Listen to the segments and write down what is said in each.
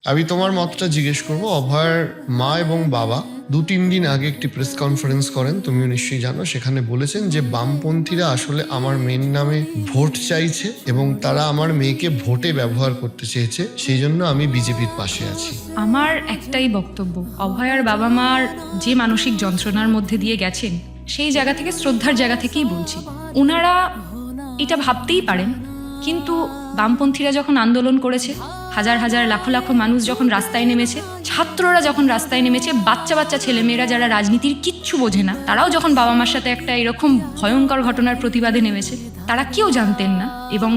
আমি তোমার মতটা জিজ্ঞেস করবো। অভয়ের মা এবং বাবা 2-3 দিন আগে একটি প্রেস কনফারেন্স করেন, তুমিও নিশ্চয়ই জানো। সেখানে বলেছেন যে বামপন্থীরা আসলে আমার মেয়ের নামে ভোট চাইছে এবং তারা আমার মেয়েকে ভোটে ব্যবহার করতে চেয়েছে, সেই জন্য আমি বিজেপির পাশে আছি। আমার একটাই বক্তব্য, অভয়ার বাবা মার যে মানসিক যন্ত্রণার মধ্যে দিয়ে গেছেন সেই জায়গা থেকে, শ্রদ্ধার জায়গা থেকেই বলছি। ওনারা এটা ভাবতেই পারেন, কিন্তু বামপন্থীরা যখন আন্দোলন করেছে, হাজার হাজার লাখো লাখো মানুষ যখন রাস্তায় নেমেছে, ছাত্ররা যখন রাস্তায় নেমেছে, বাচ্চা বাচ্চা ছেলেমেয়েরা যারা রাজনীতির কিচ্ছু বোঝে না, তারাও যখন বাবা মার সাথে একটা এরকম ভয়ঙ্কর ঘটনার প্রতিবাদে নেমেছে, তারা কেউ জানতেন না। এবং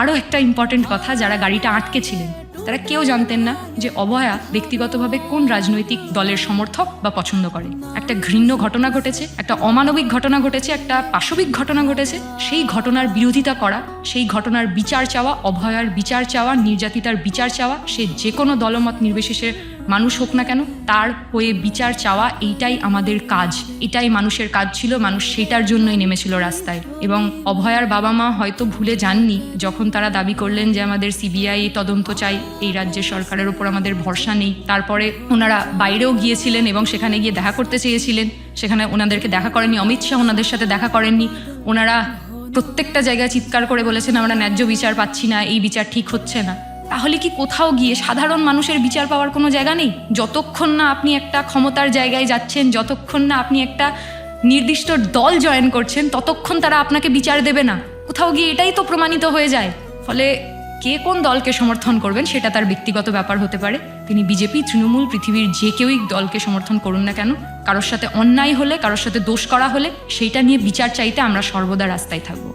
আরও একটা ইম্পর্টেন্ট কথা, যারা গাড়িটা আটকে ছিলেন তারা কেউ জানতেন না যে অভয়া ব্যক্তিগতভাবে কোন রাজনৈতিক দলের সমর্থক বা পছন্দ করে। একটা ঘৃণ্য ঘটনা ঘটেছে, একটা অমানবিক ঘটনা ঘটেছে, একটা পাশবিক ঘটনা ঘটেছে। সেই ঘটনার বিরোধিতা করা, সেই ঘটনার বিচার চাওয়া, অভয়ার বিচার চাওয়া, নির্যাতিতার বিচার চাওয়া, সে যে কোনো দলমত নির্বিশেষে মানুষ হোক না কেন, তার হয়ে বিচার চাওয়া, এইটাই আমাদের কাজ, এটাই মানুষের কাজ ছিল। মানুষ সেটার জন্যই নেমেছিল রাস্তায়। এবং অভয়ার বাবা মা হয়তো ভুলে যাননি যখন তারা দাবি করলেন যে আমাদের সিবিআই তদন্ত চাই, এই রাজ্যের সরকারের ওপর আমাদের ভরসা নেই। তারপরে ওনারা বাইরেও গিয়েছিলেন এবং সেখানে গিয়ে দেখা করতে চেয়েছিলেন, সেখানে ওনাদেরকে দেখা করেননি, অমিত শাহ ওনাদের সাথে দেখা করেননি। ওনারা প্রত্যেকটা জায়গায় চিৎকার করে বলেছেন আমরা ন্যায্য বিচার পাচ্ছি না, এই বিচার ঠিক হচ্ছে না। তাহলে কি কোথাও গিয়ে সাধারণ মানুষের বিচার পাওয়ার কোনো জায়গা নেই? যতক্ষণ না আপনি একটা ক্ষমতার জায়গায় যাচ্ছেন, যতক্ষণ না আপনি একটা নির্দিষ্ট দল জয়েন করছেন, ততক্ষণ তারা আপনাকে বিচার দেবে না। কোথাও গিয়ে এটাই তো প্রমাণিত হয়ে যায়। ফলে কে কোন দলকে সমর্থন করবেন সেটা তার ব্যক্তিগত ব্যাপার হতে পারে। তিনি বিজেপি, তৃণমূল, পৃথিবীর যে কেউই দলকে সমর্থন করুন না কেন, কারোর সাথে অন্যায় হলে, কারোর সাথে দোষ করা হলে সেইটা নিয়ে বিচার চাইতে আমরা সর্বদা রাস্তায় থাকবো।